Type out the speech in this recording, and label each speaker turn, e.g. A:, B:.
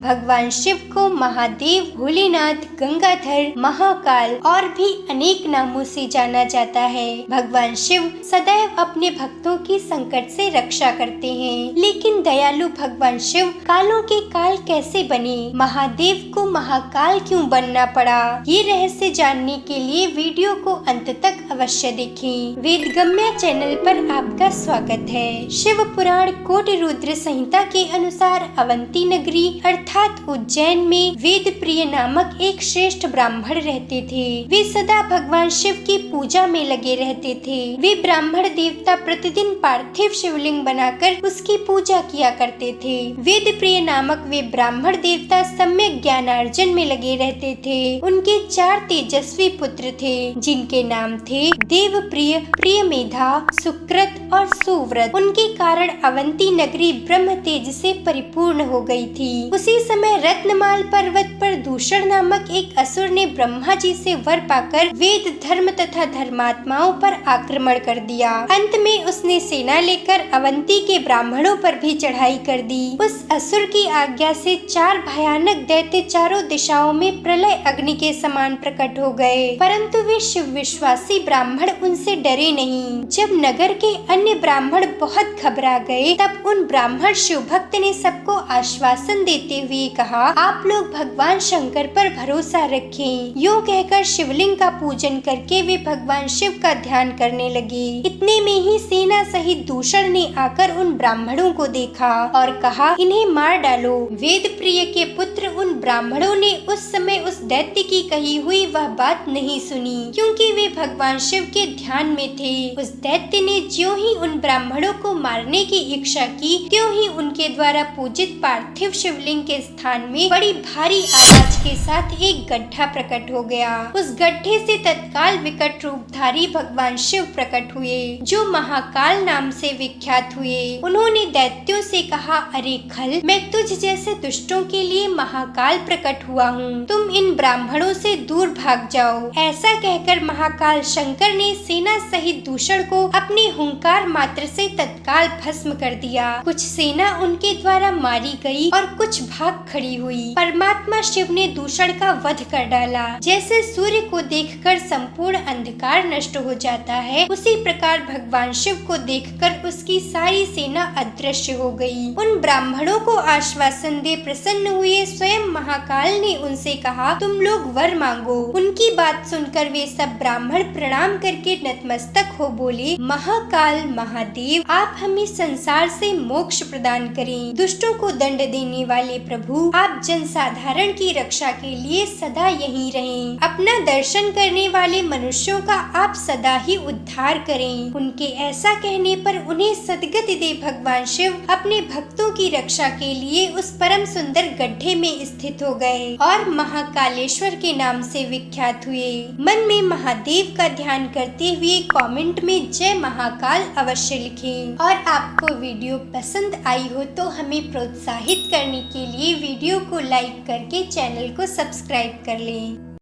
A: भगवान शिव को महादेव, भोलेनाथ, गंगाधर, महाकाल और भी अनेक नामों से जाना जाता है। भगवान शिव सदैव अपने भक्तों की संकट से रक्षा करते हैं, लेकिन दयालु भगवान शिव कालों के काल कैसे बने, महादेव को महाकाल क्यों बनना पड़ा, ये रहस्य जानने के लिए वीडियो को अंत तक अवश्य देखें। वेदगम्या चैनल पर आपका स्वागत है। शिव पुराण कोटि रुद्र संहिता के अनुसार अवंती नगरी अर्थात उज्जैन में वेद प्रिय नामक एक श्रेष्ठ ब्राह्मण रहते थे। वे सदा भगवान शिव की पूजा में लगे रहते थे। वे ब्राह्मण देवता प्रतिदिन पार्थिव शिवलिंग बनाकर उसकी पूजा किया करते थे। वेद प्रिय नामक वे ब्राह्मण देवता सम्यक ज्ञानार्जन में लगे रहते थे। उनके 4 तेजस्वी पुत्र थे, जिनके नाम थे देव प्रिय, प्रिय मेधा, सुकृत और सुव्रत। उनके कारण अवंती नगरी ब्रह्म तेज से परिपूर्ण हो गई थी। उसी समय रत्नमाल पर्वत पर दूषण नामक एक असुर ने ब्रह्मा जी से वर पाकर वेद, धर्म तथा धर्मात्माओं पर आक्रमण कर दिया। अंत में उसने सेना लेकर अवंती के ब्राह्मणों पर भी चढ़ाई कर दी। उस असुर की आज्ञा से 4 भयानक दैत्य चारों दिशाओं में प्रलय अग्नि के समान प्रकट हो गए, परंतु वे शिव विश्वासी ब्राह्मण उनसे डरे नहीं। जब नगर के अन्य ब्राह्मण बहुत घबरा गए, तब उन ब्राह्मण शिव भक्त ने सबको आश्वासन देते हुए कहा, आप लोग भगवान शंकर पर भरोसा रखें। यूँ कहकर शिवलिंग का पूजन करके वे भगवान शिव का ध्यान करने लगे। इतने में ही सेना सहित दूषण ने आकर उन ब्राह्मणों को देखा और कहा, इन्हें मार डालो। वेद प्रिय के पुत्र उन ब्राह्मणों ने उस समय उस दैत्य की कही हुई वह बात नहीं सुनी, क्योंकि वे भगवान शिव के ध्यान में थे। उस दैत्य ने ज्यों ही उन ब्राह्मणों को मारने की इच्छा की, त्यों ही उनके द्वारा पूजित पार्थिव शिवलिंग के स्थान में बड़ी भारी आवाज के साथ एक गड्ढा प्रकट हो गया। उस गड्ढे से तत्काल विकट रूपधारी भगवान शिव प्रकट हुए, जो महाकाल नाम से विख्यात हुए। उन्होंने दैत्यों से कहा, अरे खल, मैं तुझ जैसे दुष्टों के लिए महाकाल प्रकट हुआ हूँ, तुम इन ब्राह्मणों से दूर भाग जाओ। ऐसा कहकर महाकाल शंकर ने सेना सहित दूषण को अपने हुंकार मात्र से तत्काल भस्म कर दिया। कुछ सेना उनके द्वारा मारी गई और कुछ भाग खड़ी हुई। परमात्मा शिव ने दूषण का वध कर डाला। जैसे सूर्य को देखकर संपूर्ण अंधकार नष्ट हो जाता है, उसी प्रकार भगवान शिव को देखकर उसकी सारी सेना अदृश्य हो गई। उन ब्राह्मणों को आश्वासन दे प्रसन्न हुए स्वयं महाकाल ने उनसे कहा, तुम लोग वर मांगो। उनकी बात सुनकर वे सब ब्राह्मण प्रणाम करके नतमस्तक हो बोले, महाकाल महादेव, आप हमें संसार से मोक्ष प्रदान करें। दुष्टों को दंड देने वाले प्रभु, आप जनसाधारण की रक्षा के लिए सदा यहीं रहें। अपना दर्शन करने वाले मनुष्यों का आप सदा ही उद्धार करें। उनके ऐसा कहने पर उन्हें सद्गति दे भगवान शिव अपने भक्तों की रक्षा के लिए उस परम सुंदर गड्ढे में स्थित हो गए और महाकालेश्वर के नाम से विख्यात हुए। मन में महादेव का ध्यान करते हुए कमेंट में जय महाकाल अवश्य लिखें। और आपको वीडियो पसंद आई हो तो हमें प्रोत्साहित करने के लिए वीडियो को लाइक करके चैनल को सब्सक्राइब कर लें।